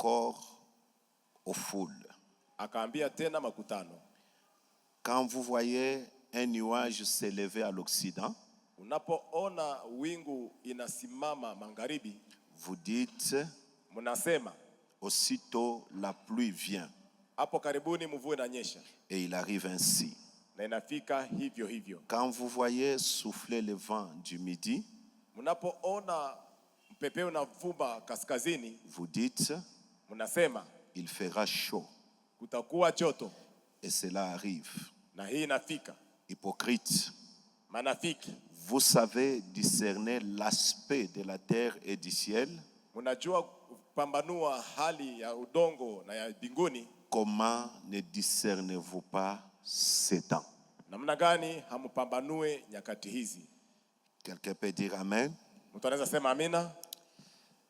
encore aux foules. Akaambia tena makutano. Quand vous voyez un nuage s'élever à l'Occident, Unapoona wingu inasimama magharibi, vous dites, mnasema aussitôt la pluie vient. hapo karibuni mvua inanyesha. Et il arrive ainsi. Na inafika hivyo hivyo. Quand vous voyez souffler le vent du midi, mnapoona mpepeo unavuma kaskazini, vous dites, mnasema il fera chaud. kutakuwa joto. Et cela arrive. Na hii inafika. Hypocrite. Manafiki. Vous savez discerner l'aspect de la terre et du ciel. Mnajua kupambanua hali ya udongo na ya mbinguni. Comment ne discernez-vous pas ces temps? Namna gani hampambanue nyakati hizi? Quelqu'un peut dire amen? Mtu anaweza sema amina?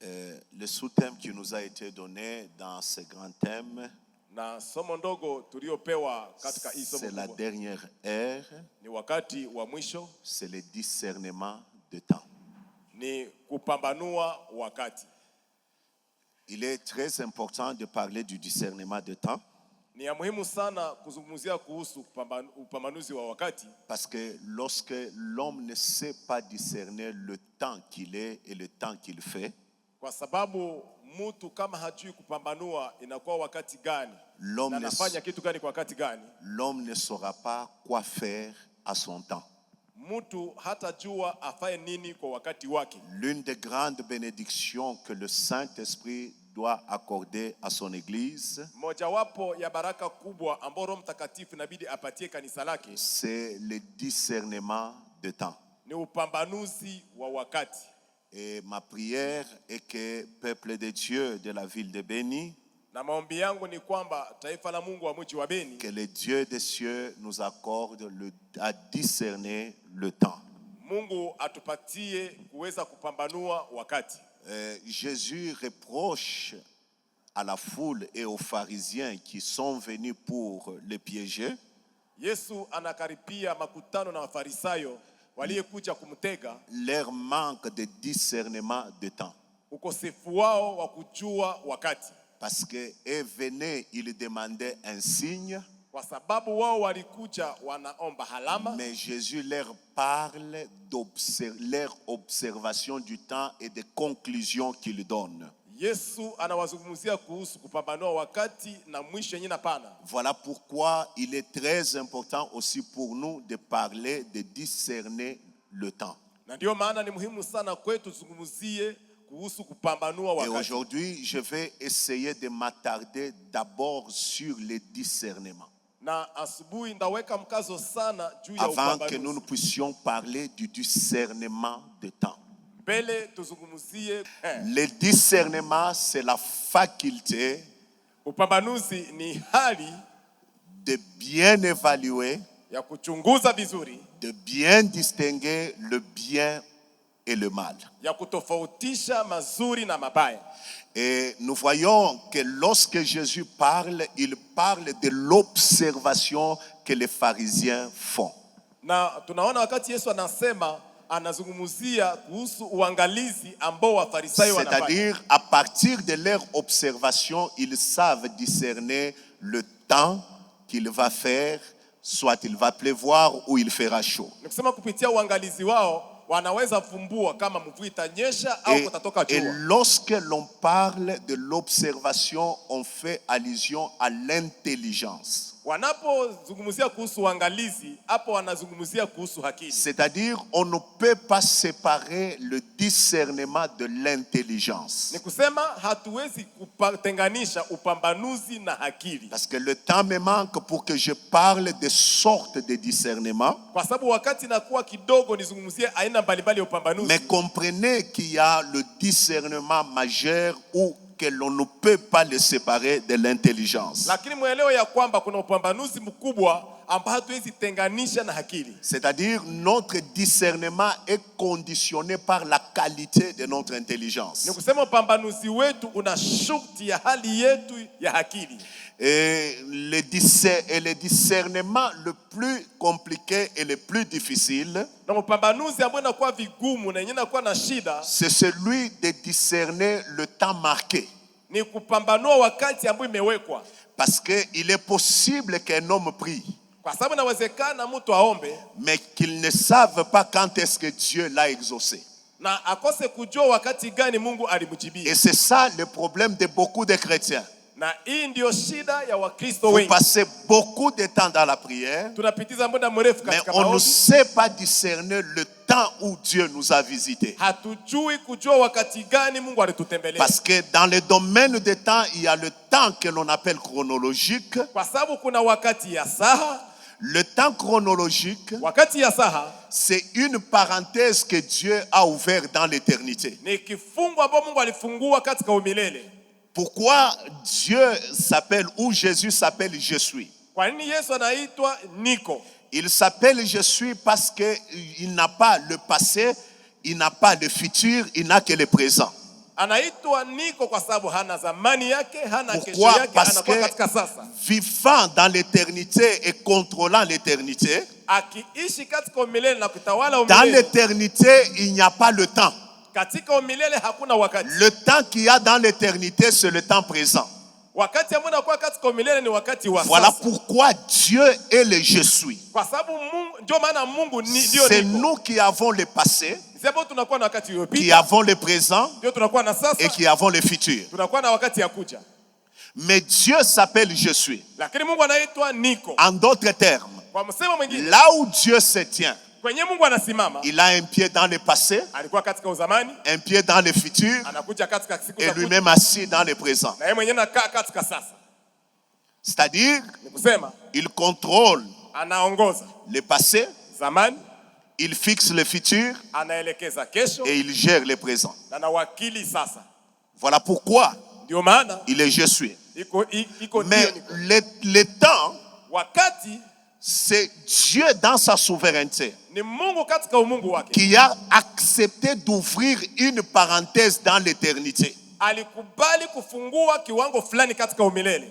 Le sous-thème qui nous a été donné dans ce grand thème, na somo ndogo tuliopewa katika hii somo c'est la kubwa, dernière ère, ni wakati wa mwisho, c'est le discernement de temps. ni kupambanua wakati. Il est très important de parler du discernement de temps. Ni ya muhimu sana kuzungumzia kuhusu upambanuzi wa wakati. Parce que lorsque l'homme ne sait pas discerner le temps qu'il est et le temps qu'il fait, kwa sababu mtu kama hajui kupambanua inakuwa wakati gani na anafanya kitu gani kwa wakati gani, l'homme ne saura pas quoi faire à son temps. Mtu hatajua afaye nini kwa wakati wake. L'une des grandes bénédictions que le Saint-Esprit doit accorder à son église, mojawapo ya baraka kubwa ambayo Roho Mtakatifu inabidi apatie kanisa lake, c'est le discernement de temps. Ni upambanuzi wa wakati. Et ma prière est que peuple de Dieu de la ville de Béni, na maombi yangu ni kwamba taifa la Mungu wa mji wa Beni, que le Dieu des cieux nous accorde à discerner le temps. Mungu atupatie kuweza kupambanua wakati. Jésus reproche à la foule et aux pharisiens qui sont venus pour le piéger. Yesu anakaripia makutano na wafarisayo waliyekuja kumtega, leur manque de discernement de temps. Ukosefu wao wa kujua wakati. Parce que eux venaient, ils demandaient un signe. Kwa sababu wao walikuja wanaomba halama. Mais Jésus leur parle leur observation du temps et des conclusions qu'il donne. Yesu anawazungumzia kuhusu kupambanua wakati na mwisho yenyewe pana. Voilà pourquoi il est très important aussi pour nous de parler, de discerner le temps. Na ndio maana ni muhimu sana kwetu tuzungumzie kuhusu kupambanua wakati. Et aujourd'hui, je vais essayer de m'attarder d'abord sur le discernement. Na asubuhi ndaweka mkazo sana juu ya upambanuzi. Avant que nous puissions parler du discernement de temps. Le discernement, c'est la faculté upambanuzi ni hali de bien évaluer, ya kuchunguza vizuri, de bien distinguer le bien et le mal. Ya kutofautisha mazuri na mabaya. Et nous voyons que lorsque Jésus parle, il parle de l'observation que les pharisiens font. Na tunaona wakati Yesu anasema, anazungumzia kuhusu uangalizi ambao wafarisayo wanafanya. C'est-à-dire à partir de leur observation, ils savent discerner le temps qu'il va faire, soit il va pleuvoir ou il fera chaud. Nikusema kupitia uangalizi wao wanaweza fumbua kama mvua itanyesha au kutatoka jua. Et lorsque l'on parle de l'observation, on fait allusion à l'intelligence. Wanapozungumzia kuhusu uangalizi, hapo wanazungumzia kuhusu akili. C'est-à-dire on ne peut pas séparer le discernement de l'intelligence. Ni kusema hatuwezi kutenganisha upambanuzi na akili. Parce que le temps me manque pour que je parle de sortes de discernement. Kwa sababu wakati nakuwa kidogo nizungumzie aina mbalimbali ya upambanuzi. Mais comprenez qu'il y a le discernement majeur ou que l'on ne peut pas le séparer de l'intelligence. Lakini muelewe ya kwamba kuna upambanuzi mkubwa ambao hatuwezi tenganisha na akili. C'est-à-dire notre discernement est conditionné par la qualité de notre intelligence. Ni kusema upambanuzi wetu una shukti ya hali yetu ya akili. Et le discernement le plus compliqué et le plus difficile, c'est celui de discerner le temps marqué. Ni kupambanua wakati ambao imewekwa. Parce qu'il est possible qu'un homme prie, Kwa sababu inawezekana mtu aombe, mais qu'il ne savent pas quand est-ce que Dieu l'a exaucé. na akose kujua wakati gani Mungu alimjibia. Et c'est ça le problème de beaucoup de chrétiens. Na hii ndio shida ya Wakristo Vous wengi. passez beaucoup de temps dans la prière, Tunapitiza muda mrefu mais katika on ne maombi. sait pas discerner le temps où Dieu nous a visités. Hatujui kujua wakati gani Mungu alitutembelea. Parce que dans le domaine des temps, il y a le temps que l'on appelle chronologique. Kwa sababu kuna wakati ya saha. Le temps chronologique, Wakati ya saha c'est une parenthèse que Dieu a ouverte dans l'éternité. ni kifungo ambacho Mungu alifungua katika umilele. Pourquoi Dieu s'appelle, ou Jésus s'appelle Je suis? Kwa nini Yesu anaitwa Niko? Il s'appelle Je suis parce qu'il n'a pas le passé, il n'a pas le futur, il n'a que le présent. Anaitwa Niko kwa sababu hana zamani yake, hana kesho Pourquoi? yake, Parce anakuwa que katika sasa. vivant dans l'éternité et contrôlant l'éternité, Akiishi katika umilele na kutawala dans umilele. l'éternité, il n'y a pas le temps. Katika umilele hakuna wakati. Le temps qu'il y a dans l'éternité, c'est le temps présent. Wakati ambao unakuwa katika umilele ni wakati wa Voilà sasa. pourquoi Dieu est le Je suis. Kwa sababu Mungu ndio maana Mungu ndio C'est Niko. nous qui avons le passé, Sasa tunakuwa na wakati qui uliopita, avons le présent ndio tunakuwa na et sasa, qui avons le futur. tunakuwa na wakati ya kuja. Mais Dieu s'appelle Je suis. Lakini Mungu anaitwa Niko. En d'autres termes, Kwa msemo mwingine, là où Dieu se tient, kwenye Mungu anasimama, il a un pied dans le passé, alikuwa katika uzamani, un pied dans le futur anakuja katika siku et za kuja, lui-même assis dans le présent. na yeye mwenyewe anakaa katika sasa. C'est-à-dire, Ni kusema il contrôle anaongoza le passé, zamani, il fixe le futur anaelekeza kesho, et il gère le présent. na anawakili sasa. Voilà pourquoi Ndio maana il est Je suis. iko Mais ndio Niko. le temps, Wakati c'est Dieu dans sa souveraineté ni Mungu katika umungu wake. qui a accepté d'ouvrir une parenthèse dans l'éternité. Alikubali kufungua kiwango fulani katika umilele.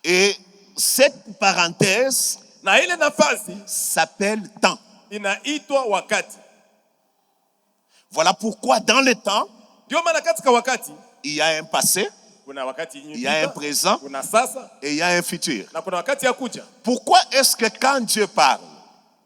Et cette parenthèse Na ile nafasi s'appelle temps. inaitwa wakati. Voilà pourquoi dans le temps, Ndio maana katika wakati il y a un passé, kuna wakati il y a un présent kuna sasa et il y a un futur. na kuna wakati ya kuja. Pourquoi est-ce que quand Dieu parle,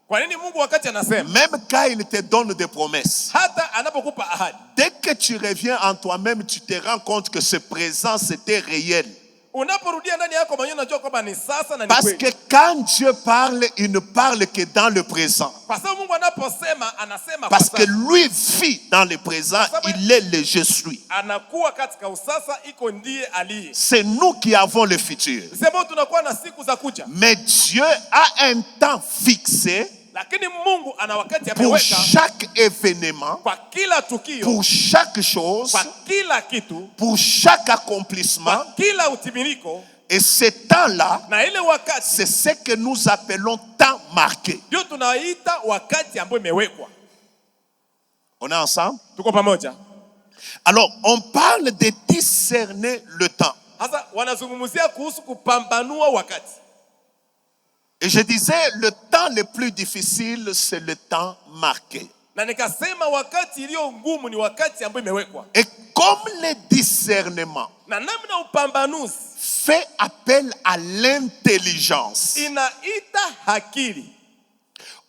Kwa nini Mungu wakati anasema, même quand il te donne des promesses, hata anapokupa ahadi, dès que tu reviens en toi-même, tu te rends compte que ce présent, c'était réel. unaporudia ndani yako mwenyewe unajua kwamba ni sasa na ni Parce kweli. que quand Dieu parle, il ne parle que dans le présent. Kwa sababu Mungu anaposema anasema kwa Parce que sasa. lui vit dans le présent, il est le Je suis. Anakuwa katika usasa, iko ndiye aliye. C'est nous qui avons le futur. Sema tunakuwa na siku za kuja. Mais Dieu a un temps fixé Lakini Mungu ana wakati pour ameweka chaque événement, kwa kila tukio, pour chaque chose, kwa kila kitu, pour chaque accomplissement. kwa kila utimiliko. Et ce temps-là, Na ile wakati c'est ce que nous appelons temps marqué. ndio tunaita wakati ambao imewekwa. On est ensemble? Tuko pamoja? Alors, on parle de discerner le temps. Sasa wanazungumzia kuhusu kupambanua wakati. Et je disais, le temps le plus difficile, c'est le temps marqué. Na nikasema wakati iliyo ngumu ni wakati ambao imewekwa. Et comme le discernement Na namna upambanuzi fait appel à l'intelligence. inaita akili.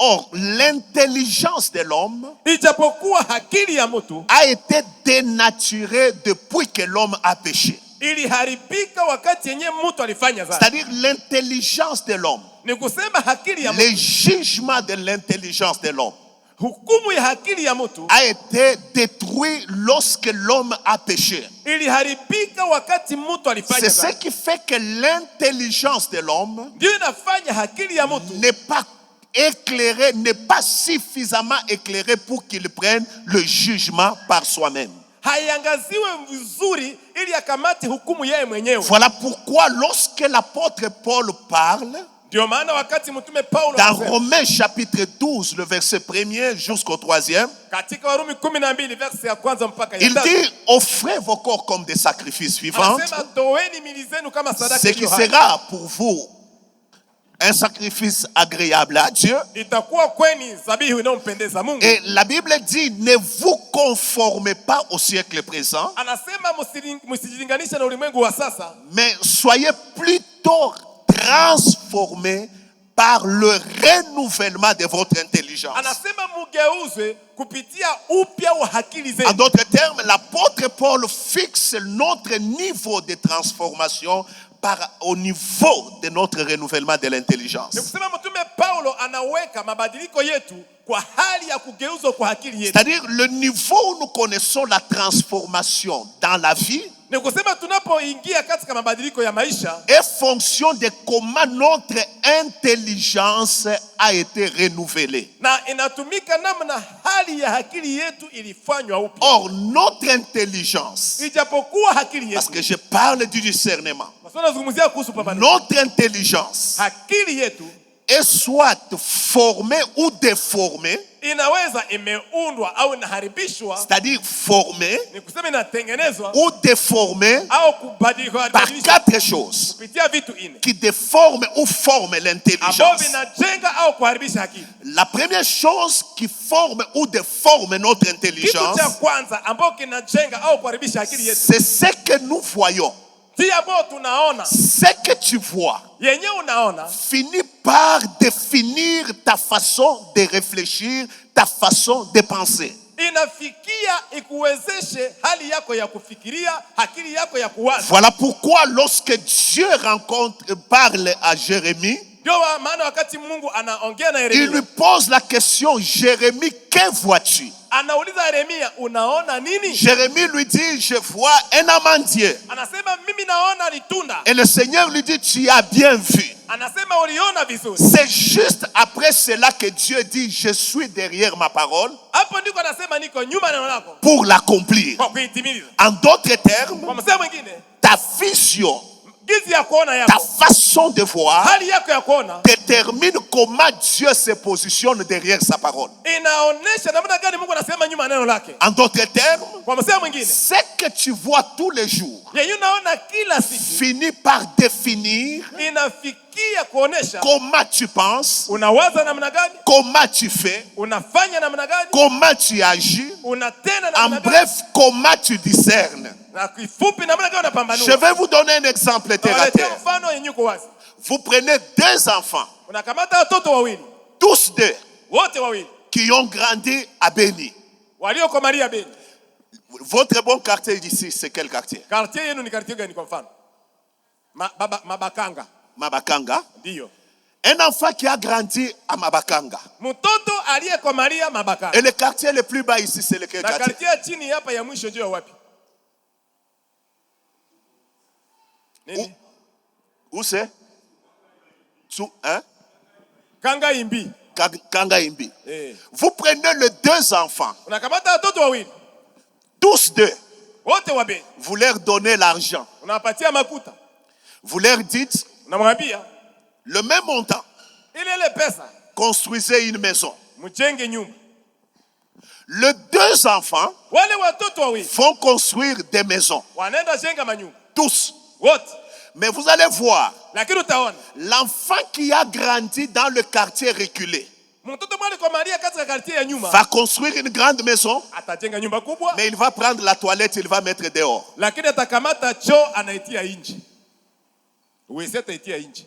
Or, l'intelligence de l'homme Ijapokuwa akili ya mtu a été dénaturée depuis que l'homme a péché. iliharibika wakati yenye mtu alifanya dhambi. C'est-à-dire l'intelligence de l'homme, Ni kusema akili ya mtu, le jugement de l'intelligence de l'homme hukumu ya akili ya mtu a été détruit lorsque l'homme a péché. iliharibika wakati mtu alifanya C'est ce dhambi. qui fait que l'intelligence de l'homme Ndio inafanya akili ya mtu n'est pas éclairée, n'est pas suffisamment éclairée pour qu'il prenne le jugement par soi-même. haiangaziwe vizuri ili akamate hukumu yeye mwenyewe. Voilà pourquoi lorsque l'apôtre Paul parle, Ndio maana wakati mtume Paulo dans anasema, Romains chapitre 12, le verset 1er jusqu'au 3e, katika Warumi 12 verse ya kwanza mpaka ya il 3, dit, offrez vos corps comme des sacrifices vivants, anasema toeni mili zenu kama sadaka ce qui iliyo hai. sera pour vous un sacrifice agréable à Dieu. itakuwa kweni zabihu inayompendeza Mungu. Et la Bible dit, ne vous conformez pas au siècle présent, Anasema msijilinganishe na ulimwengu wa sasa, mais soyez plutôt transformés par le renouvellement de votre intelligence. Anasema mugeuzwe kupitia upya wa akili zenu. En d'autres termes, l'apôtre Paul fixe notre niveau de transformation au niveau de notre renouvellement de l'intelligence. Nikusema mtume Paulo anaweka mabadiliko yetu kwa hali ya kugeuzwa kwa akili yetu. C'est-à-dire le niveau où nous connaissons la transformation dans la vie Nikusema tunapoingia katika mabadiliko ya maisha est fonction de comment notre intelligence a été renouvelée. na inatumika namna hali ya akili yetu ilifanywa upya. Or, notre intelligence, Ijapokuwa akili parce yetu, que je parle du discernement, tunazungumzia kuhusu pambano. notre intelligence Akili yetu est soit formée ou déformée, inaweza imeundwa au inaharibishwa, c'est-à-dire formée ni kusema inatengenezwa ou déformée au kubadilishwa par quatre choses kupitia vitu ine qui déforment ou forment ambavyo l'intelligence. vinajenga au kuharibisha akili. La première chose qui forme ou déforme notre Kitu intelligence, cha kwanza ambao kinajenga au kuharibisha akili yetu, c'est ce que nous voyons. si ambao tunaona, Ce que tu vois yenyewe unaona finit par définir ta façon de réfléchir, ta façon de penser. inafikia ikuwezeshe hali yako ya kufikiria, akili yako ya kuwaza. Voilà pourquoi lorsque Dieu parle à Jérémie, Ndio maana wakati Mungu anaongea na il lui Yeremia, pose la question, Jérémie, que vois-tu? anauliza Yeremia, unaona nini? Jérémie lui dit, je vois un amandier. Anasema mimi naona litunda. Et le Seigneur lui dit, tu as bien vu. Anasema uliona vizuri. C'est juste après cela que Dieu dit, je suis derrière ma parole Hapo ndiko anasema niko nyuma neno lako pour l'accomplir. kwa kuitimiliza. En d'autres termes, Kwa msemo mwingine, ta vision, gizi ya kuona ta yako, façon de voir hali yako ya kuona détermine comment Dieu se positionne derrière sa parole. inaonesha namna gani Mungu anasema nyuma neno lake. En d'autres termes, Kwa msemo mwingine, ce que tu vois tous les jours yeye unaona kila siku finit par définir inafikia kuonesha comment tu penses, unawaza namna gani, comment tu fais, unafanya namna gani, comment tu agis, unatenda en namna gani, bref, comment tu discernes. na kifupi namna gani unapambanua. Je vais vous donner un exemple terre à Nawaletea terre. mfano yenye uko wazi. Vous prenez deux enfants, Unakamata watoto wawili, tous deux, wote wawili qui ont grandi à Béni. waliokomalia Beni. Votre bon quartier d'ici, c'est quel quartier? Quartier yenu ni quartier gani kwa mfano? Mabakanga. Mabakanga. Ndio. Un enfant qui a grandi à Mabakanga. Mtoto aliyekomalia Mabakanga. Et le quartier le plus bas ici, c'est lequel Na quartier? quartier ya chini hapa ya mwisho ndio wapi? Nini? Où c'est? Hein? Kanga Imbi. Kanga Imbi. Eh. Vous prenez les deux enfants, Unakamata watoto wawili, tous deux. wote wa Beni. Vous leur donnez l'argent. Unawapatia makuta. Vous leur dites, Unamwambia le même montant, ile pesa construisez une maison. mjenge nyumba. Les deux enfants Wale watoto wawili vont construire des maisons. wanaenda jenga manyumba. Tous. Wote. Mais vous allez voir, Lakini utaona l'enfant qui a grandi dans le quartier reculé mtoto mwana komalia katika quartier ya nyuma va construire une grande maison, atajenga nyumba kubwa, mais il va prendre la toilette, il va mettre dehors. lakini atakamata choo anaitia nje. Uweze ataitia nje.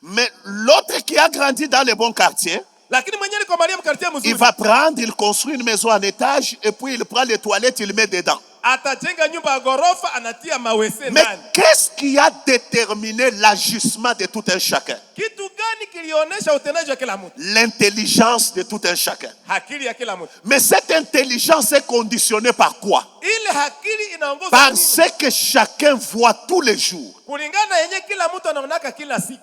Mais l'autre qui a grandi dans le bon quartier, Lakini mwenye alikomalia quartier mzuri, il va prendre, il construit une maison en étage et puis il prend les toilettes, il met dedans. atajenga nyumba ya gorofa anatia mawese Mais ndani. qu'est-ce qui a déterminé l'agissement de tout un chacun? Kitu gani kilionesha utendaji wa kila mtu? L'intelligence de tout un chacun. Akili ya kila mtu. Mais cette intelligence est conditionnée par quoi? Ile akili inaongozwa Par na nini? ce que chacun voit tous les jours. Kulingana yenye kila mtu anaonaka kila siku.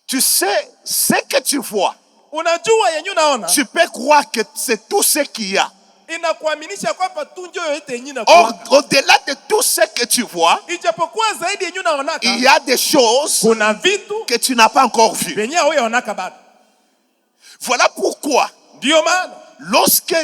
Tu sais, ce que tu vois, Unajua yenye unaona, tu peux croire que c'est tout ce qu'il y a. inakuaminisha kwamba tu njoo yote yenye Or, inakuwa. au-delà de tout ce que tu vois, Ijapokuwa zaidi yenye unaonaka, il y a des choses kuna vitu que tu n'as pas encore vues. yenye huyaonaka bado. Voilà pourquoi, Ndio maana lorsque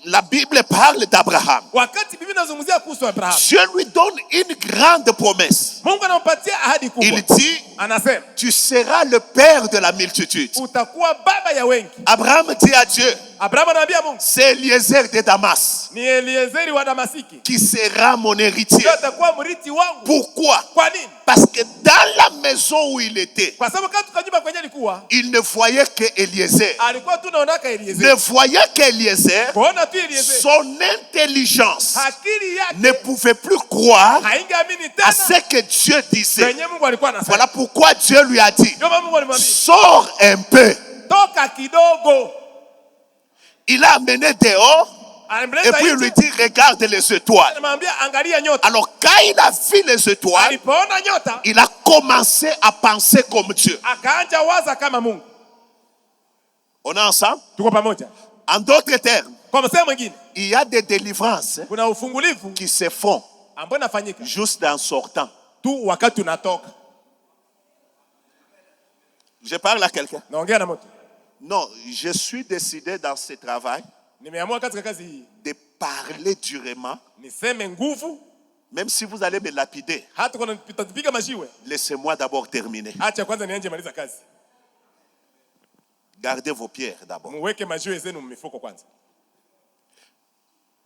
la Bible parle d'Abraham, wakati Biblia inazungumzia kuhusu Abraham, Dieu lui donne une grande promesse. Mungu anampatia ahadi kubwa. Il dit, Anasema, tu seras le père de la multitude. utakuwa baba ya wengi. Abraham dit à Dieu, Abraham anaambia Mungu, c'est Eliezer de Damas ni Eliezeri wa Damasiki qui sera mon héritier. ndio atakuwa mrithi wangu. Pourquoi? Kwa nini? Parce que dans la maison où il était, Kwa sababu kama tukanyumba kwenye alikuwa, il ne voyait que Eliezer. alikuwa tu naonaka Ne Eliezeri. voyait qu'Eliezer, Kuona tu Eliezeri, son intelligence akili yake ne pouvait plus croire haingeamini à tena ce que Dieu disait. kwenye Mungu alikuwa anasema. Voilà pourquoi Dieu lui a dit, Ndio maana Mungu alimwambia, sors un peu. toka kidogo. Il l'a amené dehors et puis il lui dit, regarde les étoiles. Anamwambia angalia nyota. Alors quand il a vu les étoiles, Alipoona nyota, il a commencé à penser comme Dieu. akaanza waza kama Mungu. On est ensemble? Tuko pamoja. En d'autres termes, Kwa msemo mwingine, il y a des délivrances kuna ufungulivu qui se font ambao unafanyika juste en sortant. tu wakati unatoka. Je parle à quelqu'un. Naongea na mtu. Non, je suis décidé dans ce travail Nimeamua katika kazi hii de parler durement. niseme nguvu, Même si vous allez me lapider, hata kuna nitapiga majiwe. laissez-moi d'abord terminer. Acha kwanza nianje maliza kazi. Gardez vos pierres d'abord. Muweke majiwe zenu mmifuko kwanza.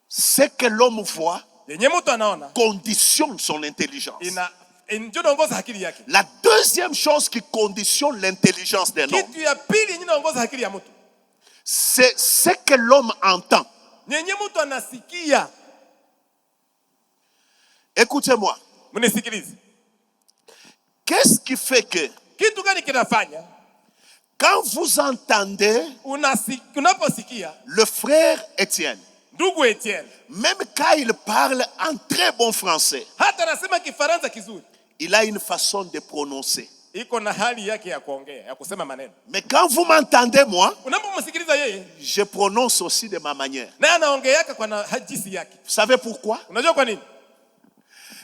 Ce que l'homme voit Yenye mtu anaona conditionne son intelligence. ndio inaongoza akili yake. La deuxième chose qui conditionne l'intelligence d'un homme, Kitu ya pili yenye inaongoza akili ya mtu, c'est ce que l'homme entend. yenye mtu anasikia. Écoutez-moi. Mnisikilize. Qu'est-ce qui fait que Kitu gani kinafanya quand vous entendez unaposikia le frère Étienne, ndugu Etienne, même quand il parle en très bon français, hata anasema Kifaransa kizuri, il a une façon de prononcer. iko na hali yake ya kuongea, ya kusema maneno. Mais quand vous m'entendez, moi, Unapomsikiliza yeye, je prononce aussi de ma manière. naye anaongeaka kwa jinsi yake. Vous savez pourquoi? Unajua kwa nini?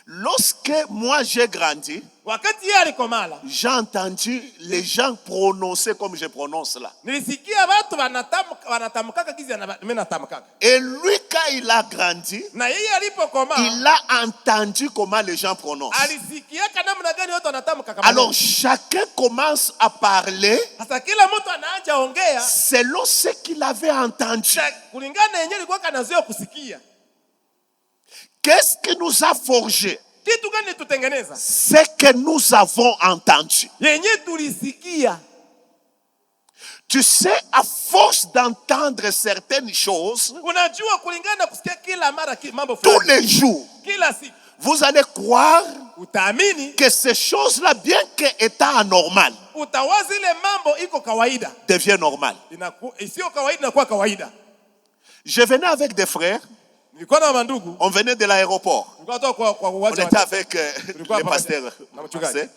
Lorsque moi j'ai grandi, Wakati yeye alikomala, j'ai entendu les gens prononcer comme je prononce là. nilisikia watu wanatamkaka kizi mimi natamkaka. Et lui, quand il a grandi, Na yeye alipokomaa, il a entendu comment les gens prononcent. alisikiaka namna gani watu wanatamka kama. Alors chacun commence à parler Sasa kila mtu anaanza ongea selon ce qu'il avait entendu. kulingana yenyewe alikuwa kanazoea kusikia. Qu'est-ce qui nous a forgé? Kitu gani tutengeneza? Ce que nous avons entendu. Yenyewe tulisikia. Tu sais, à force d'entendre certaines choses, Unajua kulingana kusikia kila mara mambo tous fulani. les jours, Kila siku vous allez croire utaamini, que ces choses-là, bien qu'étant anormales, utawazi ile mambo iko kawaida. deviennent normales. Sio kawaida, inakuwa kawaida. Je venais avec des frères, Nilikuwa na mandugu, on venait de l'aéroport. nilikuwa toka kwa On uwanja était avec le pamoja pasteur. na mchungaji.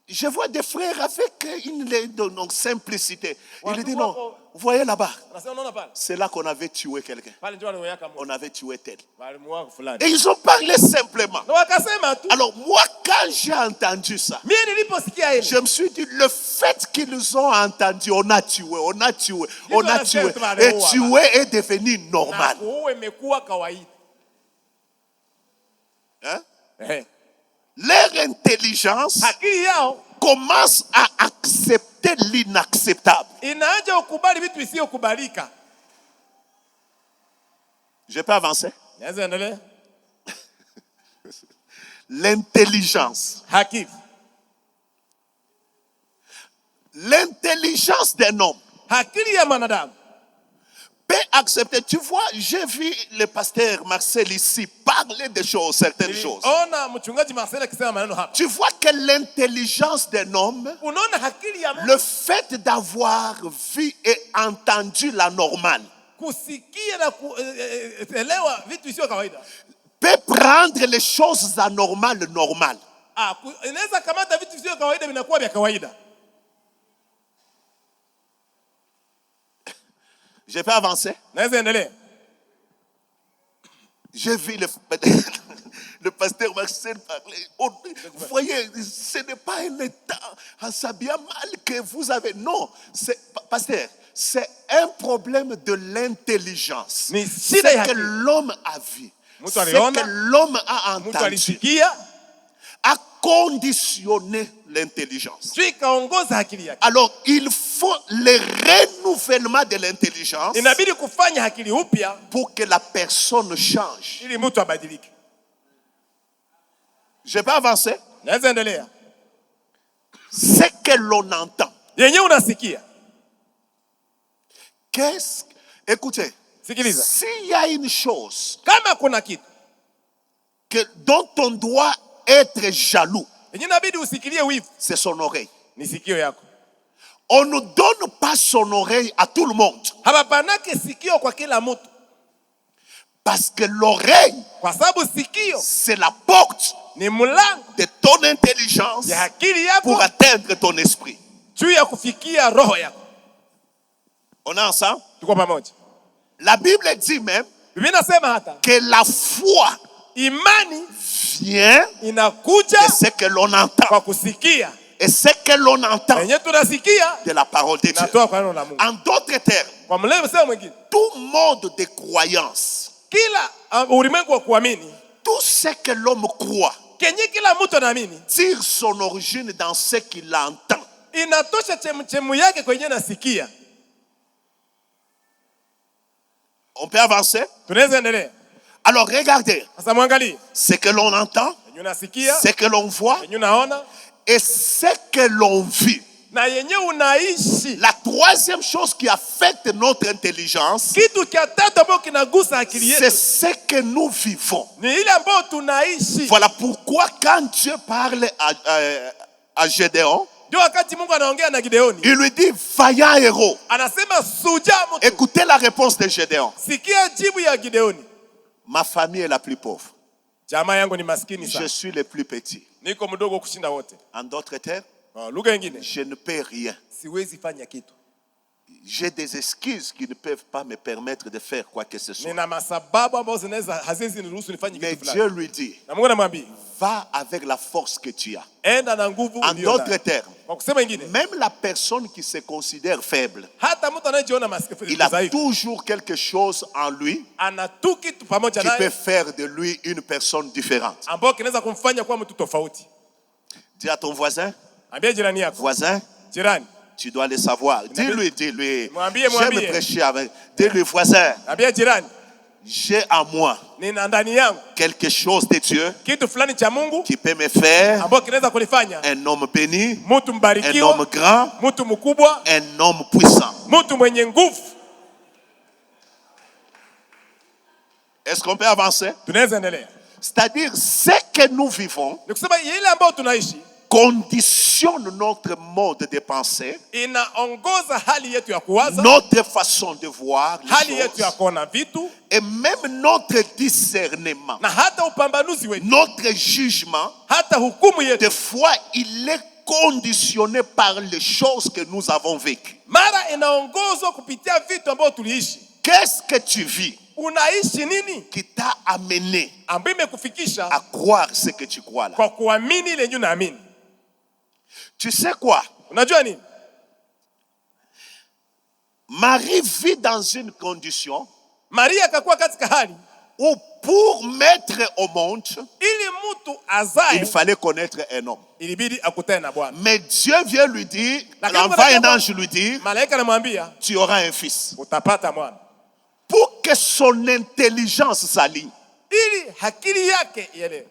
Je vois des frères avec une simplicité. Il dit non, Watu vous voyez là-bas, Anasema unaona pale? c'est là qu'on avait tué quelqu'un. Pale ndio aliweka moto. On avait tué tel. Walimuua fulani. Et ils ont parlé simplement. Na wakasema tu. Alors moi, quand j'ai entendu ça, Mimi niliposikia ile, je me suis dit, le fait qu'ils ont entendu, on a tué, on a tué, on a tué, et tuer est devenu normal. kuua imekuwa kawaida. Hein? Leur intelligence Akili yao commence à accepter l'inacceptable. inaanza kukubali vitu visivyokubalika. Je peux avancer? Naweza endelea? L'intelligence. Akili. L'intelligence d'un homme Akili ya mwanadamu peut accepter. Tu vois, j'ai vu le pasteur Marcel ici parler de choses, certaines choses. ona mchungaji Marcel akisema maneno hapa. Tu vois que l'intelligence d'un homme, Unaona akili ya mtu le fait d'avoir vu et entendu la normale, kusikia na kuelewa vitu visivyo kawaida. peut prendre les choses anormales normales. Inaweza kamata vitu visivyo kawaida vinakuwa vya kawaida. Je peux avancer? Naweza endelea? J'ai vu le pasteur Marcel parler. Vous voyez, ce n'est pas un état en s'habillant mal que vous avez. Non, pasteur, c'est un problème de l'intelligence. Ni C'est shida ya que akili. l'homme a vu. Mtu C'est aliona, que l'homme a Mtu entendu. alisikia, A conditionné l'intelligence. juu ikaongoza akili yake. Alors, il faut le renouvellement de l'intelligence Inabidi kufanya akili upya pour que la personne change. ili mtu abadilike. Je peux avancer? Naweza endelea. Ce que l'on entend. Yenye unasikia. Écoutez, Sikiliza. s'il y a une chose Kama kuna kitu dont on doit être jaloux, yenye inabidi usikilie wivu, c'est son oreille. ni sikio yako. On ne donne pas son oreille à tout le monde. Hapapanake sikio kwa kila mtu. Parce que l'oreille, Kwa sababu sikio c'est la porte ni mlango de ton intelligence ya akili yako pour atteindre ton esprit. juu ya kufikia roho yako. On est ensemble? Tuko pamoja. La Bible dit même Biblia inasema hata que la foi imani vient inakuja de ce que l'on entend. kwa kusikia. Et ce que l'on entend Yenye tunasikia de la parole de Dieu. natoa kwa neno la Mungu. En d'autres termes, Kwa msemo mwingine, tout monde de croyance, kila ulimwengu wa kuamini, tout ce que l'homme croit, kenye kila mtu anaamini, tire son origine dans ce qu'il entend. inatosha chemchemu yake kwenye nasikia. On peut avancer? Tunaweza endelea. Alors regardez, Sasa mwangalie, ce que l'on entend, yenye unasikia, ce que l'on voit yenye unaona et ce que l'on vit. na yenye unaishi. La troisième chose qui affecte notre intelligence, Kitu cha tatu ambacho kinagusa akili c'est yetu ce que nous vivons. ni ile ambayo tunaishi. Voilà pourquoi quand Dieu parle à Gédéon, Ndio wakati Mungu anaongea na Gideoni, il lui dit vaillant héros. anasema shujaa mtu. Écoutez la réponse de Gédéon. Sikia jibu ya Gideoni. Ma famille est la plus pauvre. Jamaa yangu ni maskini Je sana. suis le plus petit. Niko mdogo kushinda wote. En d'autres termes, Lugha nyingine, je ne peux rien. siwezi fanya kitu. J'ai des excuses qui ne peuvent pas me permettre de faire quoi que ce soit. Nina masababu ambazo zinaweza haziwezi niruhusu nifanye Mais kitu fulani. Dieu lui dit, Na Mungu anamwambia, va avec la force que tu as. enda na nguvu En uliyo d'autres nayo. termes, Kwa kusema ingine, même la personne qui se considère faible, hata mtu anayejiona il a dhaifu toujours quelque chose en lui ana tu kitu pamoja qui peut naye faire de lui une personne différente. ambao kinaweza kumfanya kuwa mtu tofauti. Dis à ton voisin, Ambia jirani yako, voisin, jirani, tu dois le savoir. Dis-lui. Mwambie. J'aime prêcher avec. Dis-lui, voisin, ambia jirani, j'ai en moi nina ndani yangu quelque chose de Dieu kitu fulani cha Mungu qui peut me faire ambao kinaweza kunifanya un homme béni, mtu un mbarikiwa, homme grand, mtu mkubwa, un homme puissant. mtu mwenye nguvu. Est-ce qu'on peut avancer? Tunaweza endelea. C'est-à-dire, ce que nous vivons Ni kusema ile ambayo tunaishi conditionne notre mode de pensée, inaongoza hali yetu ya kuwaza, notre façon de voir les hali yetu ya choses, kuona vitu, et même notre discernement, na hata upambanuzi wetu, notre jugement. hata hukumu yetu. Des fois, il est conditionné par les choses que nous avons vécues. Mara inaongozwa kupitia vitu ambavyo tuliishi. Qu'est-ce que tu vis Unaishi nini qui t'a amené ambayo imekufikisha à croire ce que tu crois là? kwa kuamini ile yenye unaamini? Tu sais quoi? Unajua nini? Marie vit dans une condition Maria akakuwa katika hali où pour mettre au monde, ili mtu azae il fallait connaître un homme. ilibidi akutane na Bwana. Mais Dieu vient lui dire, Lakini envoie un Mungu ange lui dire, Malaika anamwambia tu auras un fils. utapata mwana. Pour que son intelligence s'aligne. Ili akili yake ielewe.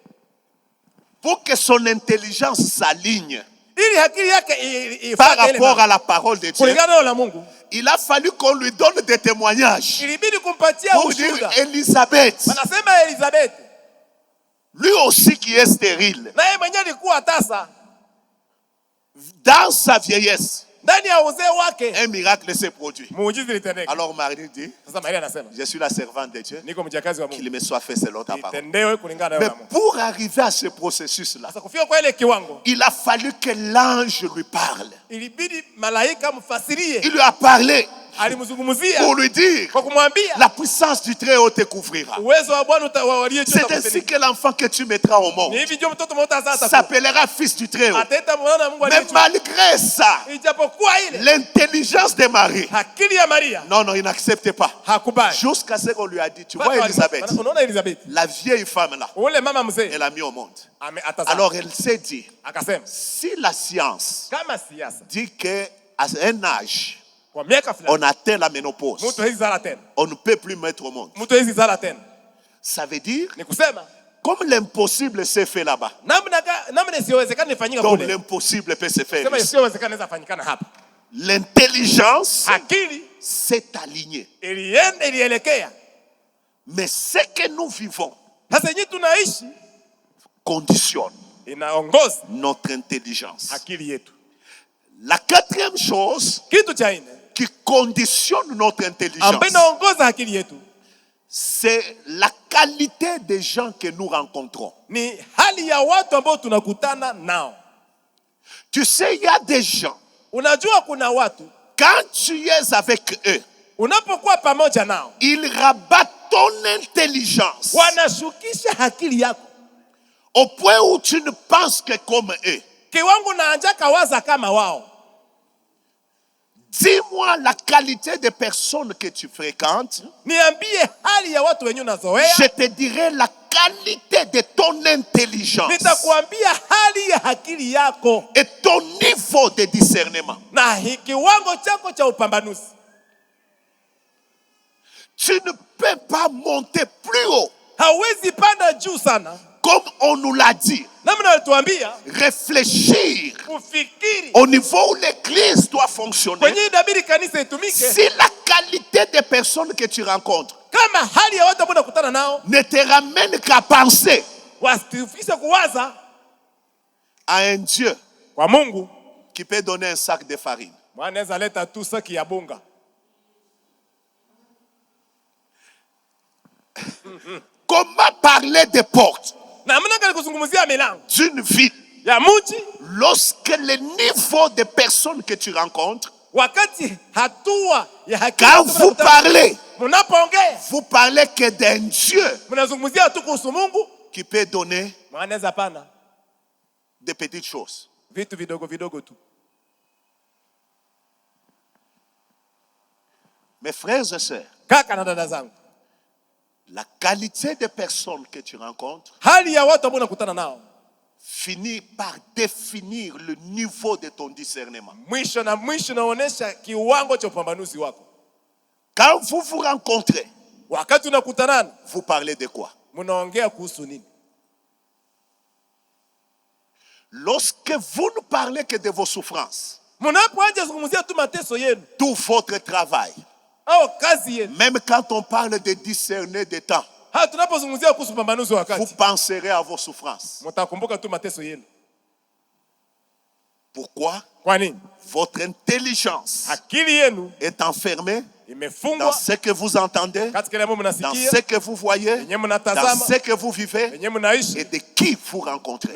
Pour que son intelligence s'aligne Ili akili yake par rapport à la parole de Dieu, kulingana na Mungu, il a fallu qu'on lui donne des témoignages ilibidi kumpatia pour dire ushuhuda. Elisabeth, Wanasema Elizabeth, lui aussi qui est stérile, naye mwenyewe alikuwa tasa dans sa vieillesse, ndani ya uzee wake, un miracle s'est produit. muujiza ilitendeka. Alors Marie dit, Sasa Maria anasema, je suis la servante de Dieu, niko mjakazi wa Mungu, qu'il me soit fait selon ta parole. itendewe kulingana na Mais neno la Mungu. pour arriver à ce processus-là, Sasa kufika kwa ile kiwango, il a fallu que l'ange lui parle. ilibidi malaika mfasirie. Il lui a parlé. pour lui dire la puissance du Très-Haut te couvrira. C'est ainsi que l'enfant que tu mettras au monde s'appellera fils du Très-Haut. Mais malgré ça, l'intelligence de Marie, non, il n'acceptait pas. Jusqu'à ce qu'on lui a dit, tu vois Élisabeth, la vieille femme là, elle a mis au monde. Alors elle s'est dit, si la science dit qu'à un âge, on atteint la ménopause, on ne peut plus mettre au monde. Ça veut dire, comme l'impossible s'est fait là-bas, donc l'impossible peut se faire ici. L'intelligence s'est alignée. Mais ce que nous vivons conditionne notre intelligence. La quatrième chose qui conditionne notre intelligence, c'est la qualité des gens que nous rencontrons. Tu sais, il y a des gens, quand tu es avec eux, ils rabattent ton intelligence au point où tu ne penses que comme eux. Dis-moi la qualité des personnes que tu fréquentes. Je te dirai la qualité de ton intelligence et ton niveau de discernement. Tu ne peux pas monter plus haut. Comme on nous l'a dit, réfléchir au niveau où l'église doit fonctionner. Si la qualité des personnes que tu rencontres ne te ramène qu'à penser à un Dieu qui peut donner un sac de farine, comment parler des portes d'une ville lorsque le niveau de personnes que tu rencontres, quand vous parlez que d'un Dieu qui peut donner des petites choses. Mes frères et sœurs, la qualité des personnes que tu rencontres finit par définir le niveau de ton discernement. Quand vous vous rencontrez, vous parlez de quoi? Lorsque vous ne parlez que de vos souffrances, tout votre travail, même quand on parle de discerner des temps, vous penserez à vos souffrances. Pourquoi? Votre intelligence est enfermée dans ce que vous entendez, dans ce que vous voyez, dans ce que vous vivez et de qui vous rencontrez.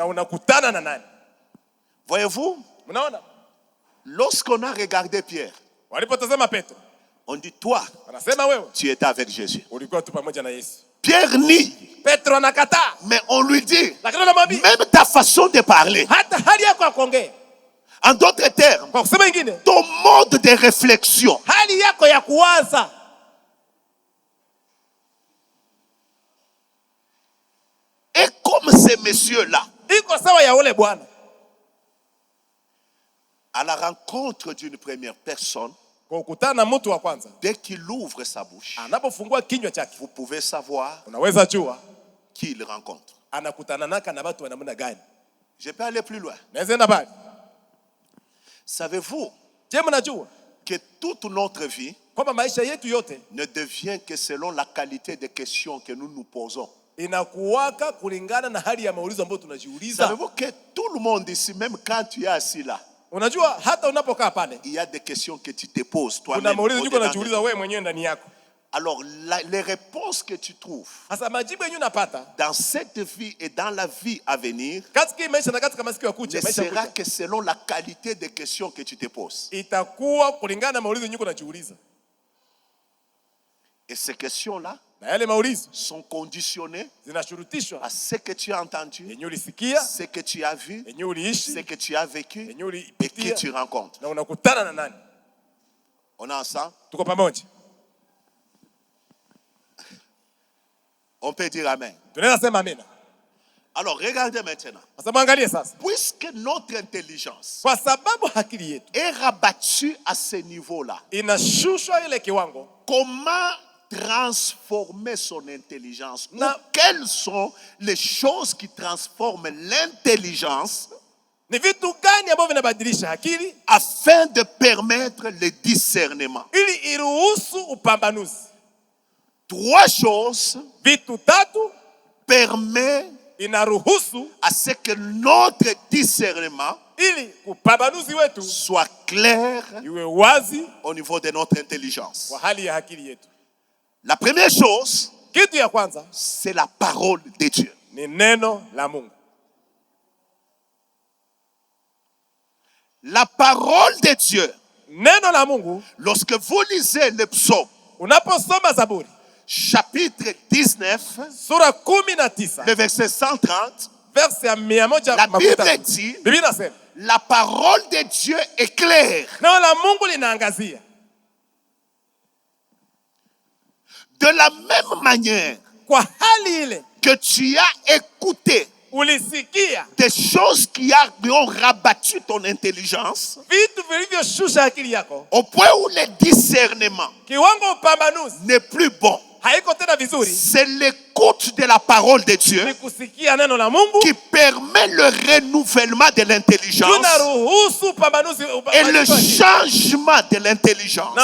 Voyez-vous, lorsqu'on a regardé Pierre, on dit, toi, tu étais avec Jésus. Pierre nie, mais on lui dit, même ta façon de parler, en d'autres termes, ton mode de réflexion est comme ces messieurs-là. À la rencontre d'une première personne, dès qu'il ouvre sa bouche, vous pouvez savoir qui il rencontre. Je peux aller plus loin. Savez-vous que toute notre vie ne devient que selon la qualité des questions que nous nous posons? Savez-vous que tout le monde ici, même quand tu es assis là, il y a des questions que tu te poses toi-même. Alors, les réponses que tu trouves dans cette vie et dans la vie à venir ne sera que selon la qualité des questions que tu te poses. Et ces questions-là sont conditionnées à ce que tu as entendu, ce que tu as vu, ce que tu as vécu et qui tu rencontres. On est ensemble? On peut dire Amen. Alors regardez maintenant. Puisque notre intelligence est rabattue à ce niveau-là, comment transformer son intelligence? Ou quelles sont les choses qui transforment l'intelligence afin de permettre le discernement? Trois choses permettent à ce que notre discernement soit clair au niveau de notre intelligence. La première chose, c'est la parole de Dieu. La parole de Dieu. Lorsque vous lisez le psaume, chapitre 19, le verset 130, la Bible dit, la parole de Dieu est claire. De la même manière que tu as écouté des choses qui ont rabattu ton intelligence, au point où le discernement n'est plus bon, c'est l'écoute de la parole de Dieu qui permet le renouvellement de l'intelligence et le changement de l'intelligence.